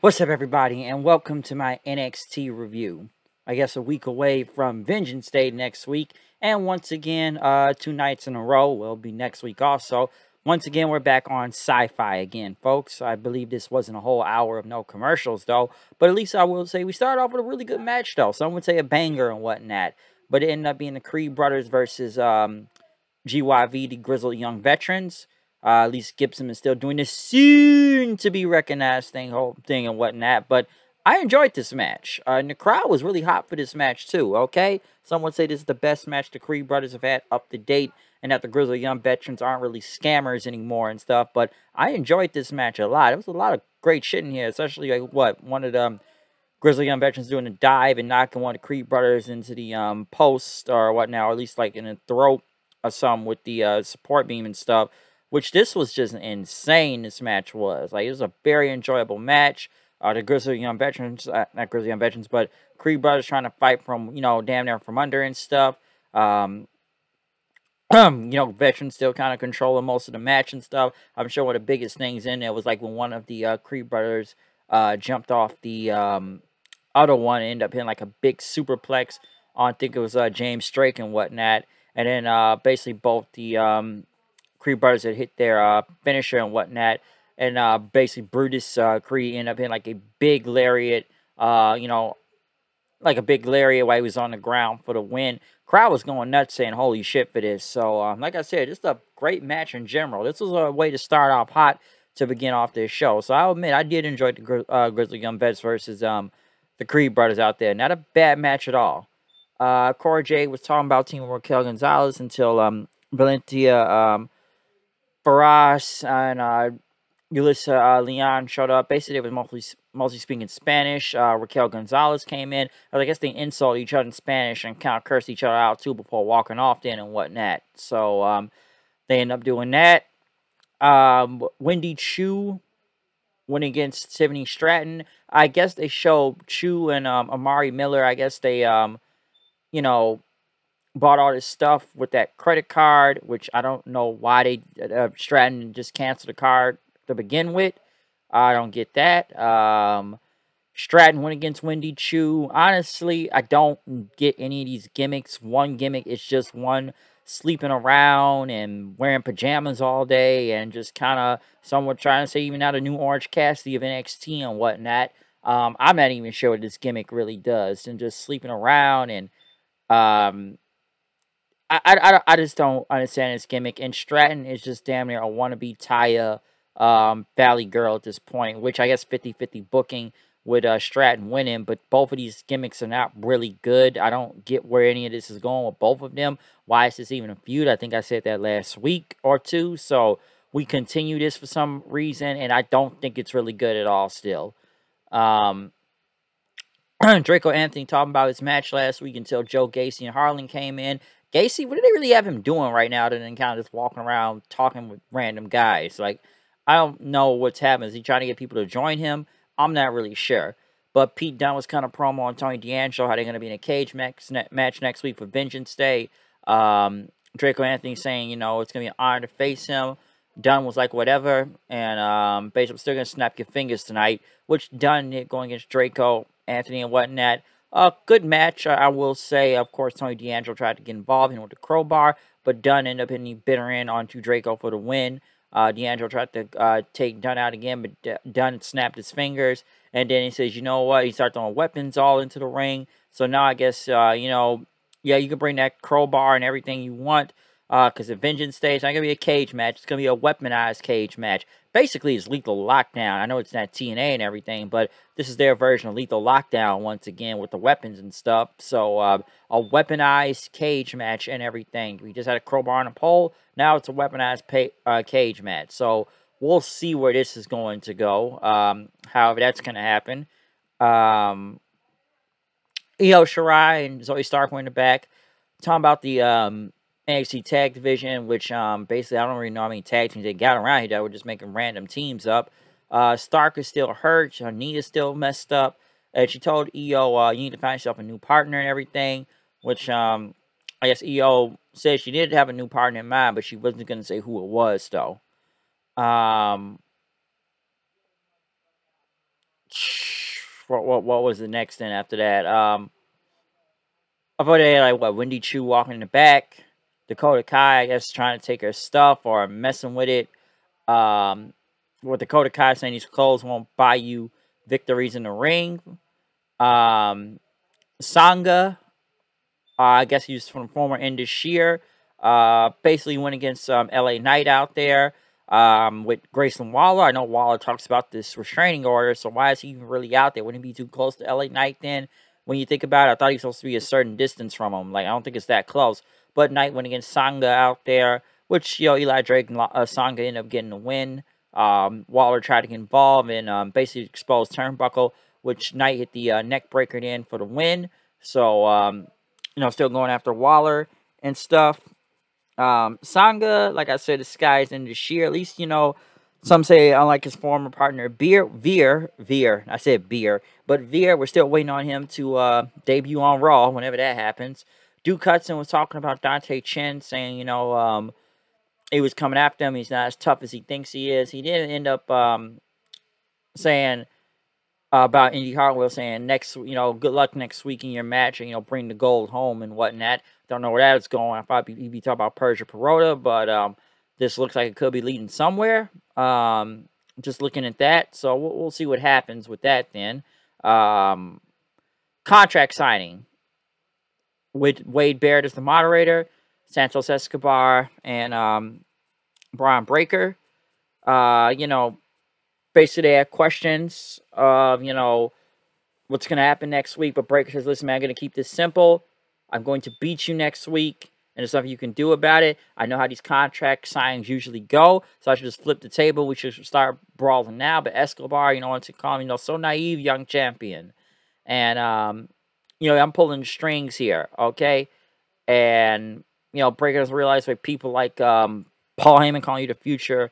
What's up, everybody, and welcome to my NXT review. I guess a week away from Vengeance Day next week, and once again, 2 nights in a row. Will be next week also. Once again, we're back on Sci-Fi again, folks. I believe this wasn't a whole hour of no commercials, though, but at least I will say we started off with a really good match, though. Some would say a banger and whatnot, but it ended up being the Creed brothers versus GYV, the Grizzled Young Veterans. At least Gibson is still doing this soon-to-be recognized whole thing and whatnot. But I enjoyed this match. And the crowd was really hot for this match, too, okay? Some would say this is the best match the Creed brothers have had up to date, and that the Grizzled Young Veterans aren't really scammers anymore and stuff. But I enjoyed this match a lot. There was a lot of great shit in here, especially, like, one of the Grizzled Young Veterans doing a dive and knocking one of the Creed brothers into the post or whatnot, or at least, like, in the throat or something with the support beam and stuff. Which this was just insane, this match was. Like, it was a very enjoyable match. The Grizzly Young Veterans, not Grizzly Young Veterans, but Creed brothers trying to fight from, damn near from under and stuff. Veterans still kind of controlling most of the match and stuff. I'm sure one of the biggest things in there was, like, when one of the Creed brothers jumped off the other one and ended up hitting, like, a big superplex on, I think it was James Drake and whatnot. And then basically both the Creed brothers had hit their finisher and whatnot, and basically Brutus Creed ended up hitting like a big lariat, like a big lariat while he was on the ground for the win. Crowd was going nuts saying holy shit for this. So like I said, just a great match in general. This was a way to start off hot to begin off this show. So I'll admit I did enjoy the Grizzly Young Vets versus the Creed brothers out there. Not a bad match at all. Cora Jade was talking about Team Raquel Gonzalez until Valentia Barras and Yulisa Leon showed up. Basically, it was mostly speaking Spanish. Raquel Gonzalez came in. I guess they insulted each other in Spanish and kind of cursed each other out, too, before walking off then and whatnot. So, they ended up doing that. Wendy Chu went against Tiffany Stratton. I guess they showed Chu and Amari Miller. I guess they, bought all this stuff with that credit card, which I don't know why they Stratton just canceled the card to begin with. I don't get that. Stratton went against Wendy Chu. Honestly, I don't get any of these gimmicks. One gimmick is just one sleeping around and wearing pajamas all day and just kind of somewhat trying to say even out a new Orange Cassidy of NXT and whatnot. I'm not even sure what this gimmick really does. And just sleeping around and I just don't understand this gimmick. And Stratton is just damn near a wannabe Taya Valley girl at this point, which I guess 50-50 booking with Stratton winning. But both of these gimmicks are not really good. I don't get where any of this is going with both of them. Why is this even a feud? I think I said that last week or two. So we continue this for some reason, and I don't think it's really good at all still. Draco Anthony talking about his match last week until Joe Gacy and Harlan came in. Gacy, what do they really have him doing right now other than kind of just walking around talking with random guys? Like, I don't know what's happening. Is he trying to get people to join him? I'm not really sure. But Pete Dunne was kind of promo on Tony D'Angelo, how they're going to be in a cage match next week for Vengeance Day. Draco Anthony saying, it's going to be an honor to face him. Dunne was like, whatever. And basically, I'm still going to snap your fingers tonight. Which Dunne did going against Draco Anthony and whatnot. Good match, I will say. Of course, Tony D'Angelo tried to get involved with the crowbar, but Dunne ended up hitting the bitter end onto Draco for the win. D'Angelo tried to take Dunne out again, but Dunne snapped his fingers. And then he says, you know what? He started throwing weapons all into the ring. So now I guess, yeah, you can bring that crowbar and everything you want. Because the Vengeance Day, it's not going to be a cage match. It's going to be a weaponized cage match. Basically, it's Lethal Lockdown. I know it's not TNA and everything, but this is their version of Lethal Lockdown once again with the weapons and stuff. So, a weaponized cage match and everything. We just had a crowbar and a pole. Now it's a weaponized cage match. So, we'll see where this is going to go. However, that's going to happen. Io Shirai and Zoe Stark were in the back. Talking about the NXT Tag Division, which basically I don't really know how many tag teams they got around here that were just making random teams up. Stark is still hurt. Her knee is still messed up. And she told EO, you need to find yourself a new partner and everything, which I guess EO said she did have a new partner in mind, but she wasn't going to say who it was, though. what was the next thing after that? I thought they had, like, what, Wendy Chu walking in the back, Dakota Kai, I guess, trying to take her stuff or messing with it. Um, with Dakota Kai saying these clothes won't buy you victories in the ring. Sangha, I guess he's from former Indus Shear. Basically went against LA Knight out there with Grayson Waller. I know Waller talks about this restraining order, so why is he even really out there? Wouldn't he be too close to LA Knight then? When you think about it, I thought he was supposed to be a certain distance from him. Like, I don't think it's that close. But Knight went against Sangha out there, which, Eli Drake and Sangha ended up getting the win. Waller tried to get involved and basically exposed Turnbuckle, which Knight hit the neck breaker in for the win. So, still going after Waller and stuff. Sangha, like I said, the sky's in the sheer. At least, some say, unlike his former partner, Veer, I said Beer, but Veer, we're still waiting on him to debut on Raw whenever that happens. Duke Hudson was talking about Dante Chen, saying, he was coming after him. He's not as tough as he thinks he is. He did end up saying about Indy Hartwell, saying good luck next week in your match, and bring the gold home and whatnot. Don't know where that's going. I thought he'd be talking about Persia Perota, but this looks like it could be leading somewhere. Just looking at that, so we'll see what happens with that then. Contract signing with Wade Barrett as the moderator, Santos Escobar, and Brian Breaker. Basically they had questions of, what's going to happen next week. But Breaker says, listen, man, I'm going to keep this simple. I'm going to beat you next week, and there's nothing you can do about it. I know how these contract signings usually go, so I should just flip the table. We should start brawling now. But Escobar, wants to call me, so naive young champion. And, I'm pulling the strings here, okay? And, Breaker doesn't realize why people like Paul Heyman calling you the future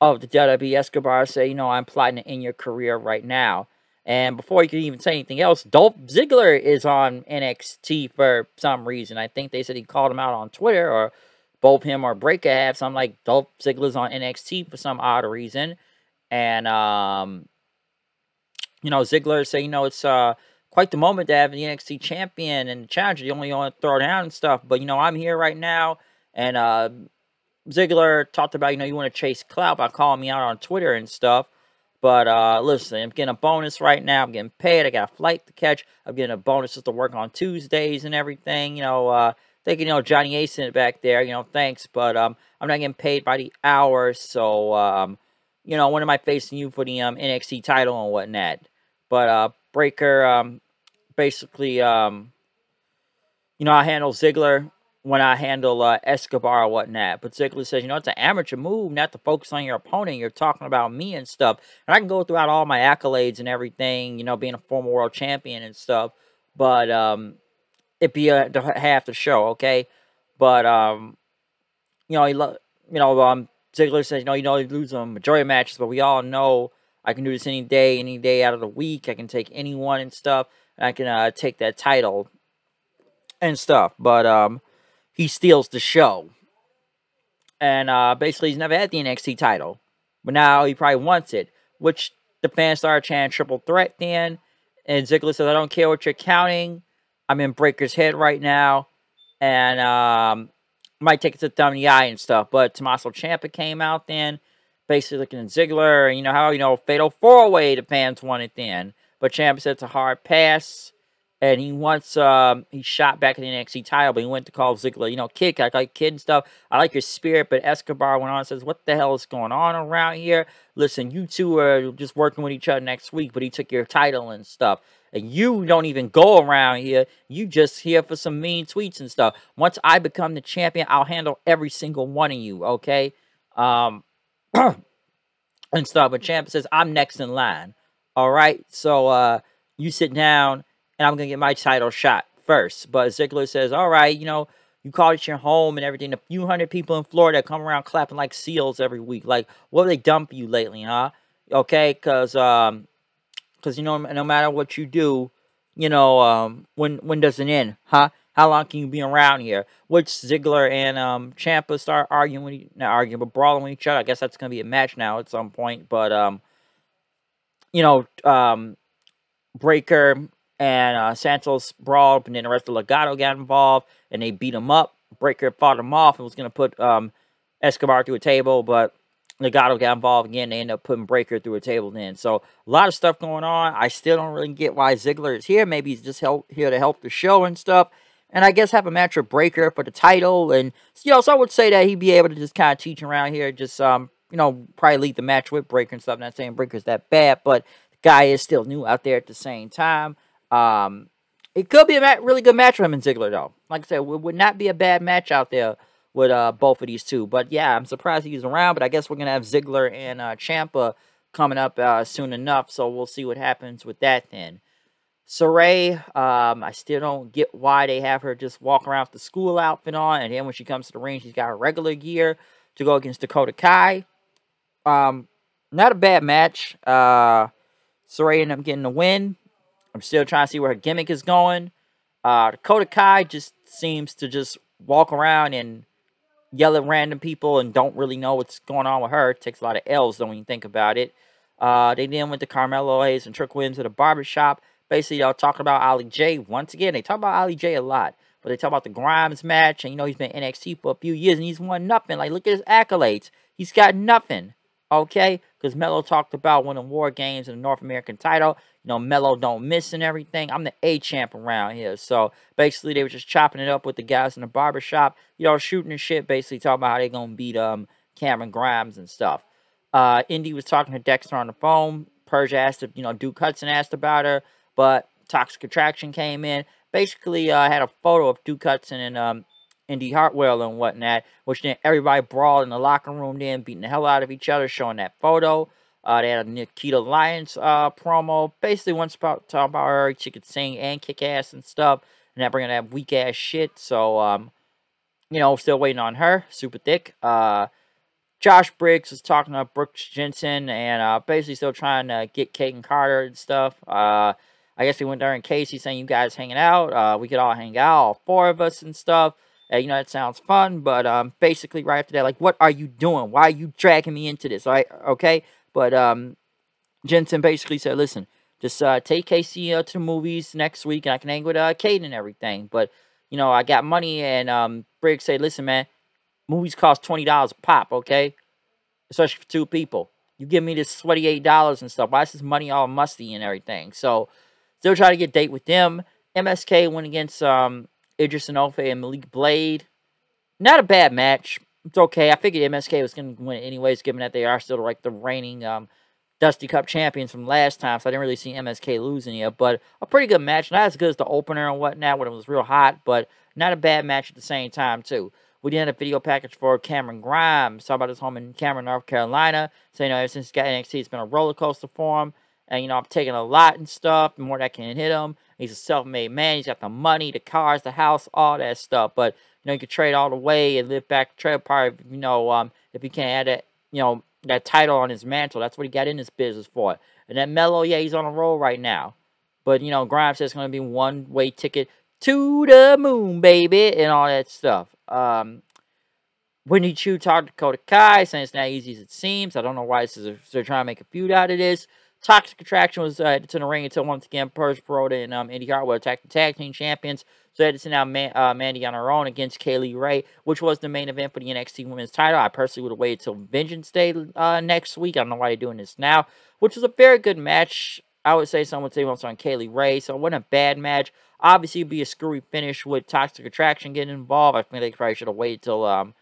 of the WWE. Escobar say, I'm plotting to end your career right now. And before you can even say anything else, Dolph Ziggler is on NXT for some reason. I think they said he called him out on Twitter, or both him or Breaker have. So I'm like, Dolph Ziggler's on NXT for some odd reason. And, Ziggler say, it's quite the moment to have the NXT champion and the challenger. You only want to throw down and stuff. But, I'm here right now. And Ziggler talked about, you want to chase clout by calling me out on Twitter and stuff. But, listen, I'm getting a bonus right now. I'm getting paid. I got a flight to catch. I'm getting a bonus just to work on Tuesdays and everything. Thinking, Johnny Ace in it back there. Thanks. But, I'm not getting paid by the hour. So, when am I facing you for the NXT title and whatnot? But, Breaker, basically, I handle Ziggler when I handle Escobar or whatnot. But Ziggler says, it's an amateur move not to focus on your opponent. You're talking about me and stuff. And I can go throughout all my accolades and everything, being a former world champion and stuff. But it'd be half the show, okay? But, Ziggler says, you lose a majority of matches, but we all know I can do this any day out of the week. I can take anyone and stuff. And I can take that title and stuff. But, he steals the show. And basically, he's never had the NXT title. But now he probably wants it. Which the fans started chanting triple threat then. And Ziggler says, I don't care what you're counting. I'm in Breaker's head right now. And might take it to the thumb in the eye and stuff. But Tommaso Ciampa came out then. Basically looking at Ziggler. And how, fatal 4-way the fans wanted then. But Ciampa said it's a hard pass. And he wants, he shot back at the NXT title, but he went to call Ziggler, kid, I like kid and stuff. I like your spirit. But Escobar went on and says, what the hell is going on around here? Listen, you two are just working with each other next week, but he took your title and stuff. And you don't even go around here. You just here for some mean tweets and stuff. Once I become the champion, I'll handle every single one of you, okay? And stuff. But Ciampa says, I'm next in line. All right? So, you sit down. And I'm going to get my title shot first. But Ziggler says, all right, you call it your home and everything. A few hundred people in Florida come around clapping like seals every week. Like, what have they done for you lately, huh? Okay, because no matter what you do, when does it end, huh? How long can you be around here? Which Ziggler and Ciampa start arguing, not arguing, but brawling with each other. I guess that's going to be a match now at some point. But, Breaker and Santos brawled, and then the rest of Legado got involved, and they beat him up. Breaker fought him off and was going to put Escobar through a table, but Legado got involved again. They ended up putting Breaker through a table then. So a lot of stuff going on. I still don't really get why Ziggler is here. Maybe he's just here to help the show and stuff. And I guess have a match with Breaker for the title. And, so I would say that he'd be able to just kind of teach around here. Just, probably lead the match with Breaker and stuff. Not saying Breaker's that bad, but the guy is still new out there at the same time. It could be a really good match for him and Ziggler, though. Like I said, it would not be a bad match out there with both of these two. But, yeah, I'm surprised he's around. But I guess we're going to have Ziggler and Ciampa coming up soon enough. So we'll see what happens with that then. Saray, I still don't get why they have her just walk around with the school outfit on, and then when she comes to the ring, she's got her regular gear to go against Dakota Kai. Not a bad match. Saray ended up getting the win. I'm still trying to see where her gimmick is going. Dakota Kai just seems to just walk around and yell at random people and don't really know what's going on with her. It takes a lot of L's, though, when you think about it. They then went to Carmelo Hayes and Trick Williams at a barbershop. Basically, y'all talking about Ali J. Once again, they talk about Ali J a lot. But they talk about the Grimes match. And, he's been NXT for a few years. And he's won nothing. Like, look at his accolades. He's got nothing. Okay? Because Melo talked about winning War Games and the North American title. Melo don't miss and everything. I'm the A-champ around here. So, basically, they were just chopping it up with the guys in the barbershop. Shooting and shit. Basically, talking about how they going to beat Cameron Grimes and stuff. Indy was talking to Dexter on the phone. Persia asked if, Duke Hudson asked about her. But Toxic Attraction came in. Basically, had a photo of Duke Hudson and Indy Hartwell and whatnot, which then everybody brawled in the locker room then, beating the hell out of each other, showing that photo. They had a Nikita Lyons promo. Basically, once talk about her, she could sing and kick ass and stuff, and that bringing that weak ass shit. So, still waiting on her. Super thick. Josh Briggs was talking to Brooks Jensen and basically still trying to get Kaden Carter and stuff. I guess he went there in Casey saying, you guys hanging out. We could all hang out, all four of us and stuff. That sounds fun. But basically right after that, like, what are you doing? Why are you dragging me into this? All right, okay? But Jensen basically said, listen, just take Casey to the movies next week and I can hang with Kaden and everything. But, I got money and Briggs said, listen, man, movies cost $20 a pop, okay? Especially for two people. You give me this sweaty $8 and stuff. Why is this money all musty and everything? So, still trying to get a date with them. MSK went against Idris Enofe and Malik Blade. Not a bad match. It's okay. I figured MSK was going to win anyways, given that they are still like the reigning Dusty Cup champions from last time. So I didn't really see MSK losing here. But a pretty good match. Not as good as the opener and whatnot when it was real hot. But not a bad match at the same time, too. We did have a video package for Cameron Grimes. Talk about his home in Cameron, North Carolina. So, ever since he got NXT, it's been a roller coaster for him. And, I'm taking a lot and stuff. The more that can hit him. He's a self-made man. He's got the money, the cars, the house, all that stuff. But, you can trade all the way and live back trailer park, if he can't add that, that title on his mantle. That's what he got in this business for. And that Melo, yeah, he's on a roll right now. But, Grimes says it's going to be one-way ticket to the moon, baby, and all that stuff. Whitney Chu talked to Dakota Kai, saying it's not easy as it seems. I don't know why they're trying to make a feud out of this. Toxic Attraction was to the ring until once again Persia Pirotta and Indy Hartwell attacked the tag team champions. So they had to send out Mandy on her own against Kaylee Ray, which was the main event for the NXT Women's title. I personally would have waited till Vengeance Day next week. I don't know why they're doing this now, which was a very good match. I would say someone would say once on Kaylee Ray, so it wasn't a bad match. Obviously, it'd be a screwy finish with Toxic Attraction getting involved. I think they probably should have waited till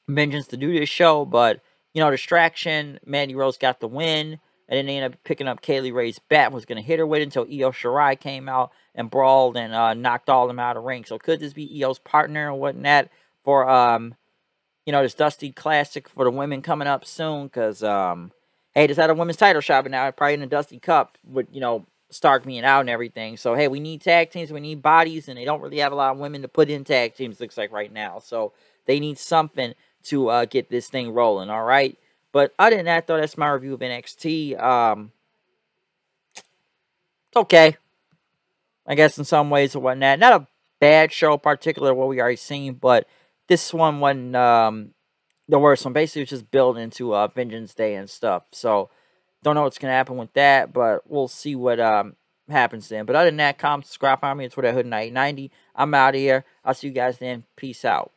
Vengeance to do this show, but Distraction, Mandy Rose got the win, and then they ended up picking up Kaylee Ray's bat, was going to hit her with it until Io Shirai came out and brawled and knocked all of them out of the ring. So could this be Io's partner or whatnot for, this Dusty Classic for the women coming up soon? Because, hey, just had a women's title shot, but now probably in the Dusty Cup with, Stark being out and everything. So, hey, we need tag teams, we need bodies, and they don't really have a lot of women to put in tag teams, looks like right now. So they need something to get this thing rolling, all right? But other than that, though, that's my review of NXT. It's okay, I guess, in some ways or whatnot. Not a bad show, particular what we already seen, but this one wasn't the worst one. Basically, it was just building into Vengeance Day and stuff. So Don't know what's going to happen with that, but we'll see what happens then. But other than that, comment, subscribe, follow me on Twitter, Hood 990. I'm out of here. I'll see you guys then. Peace out.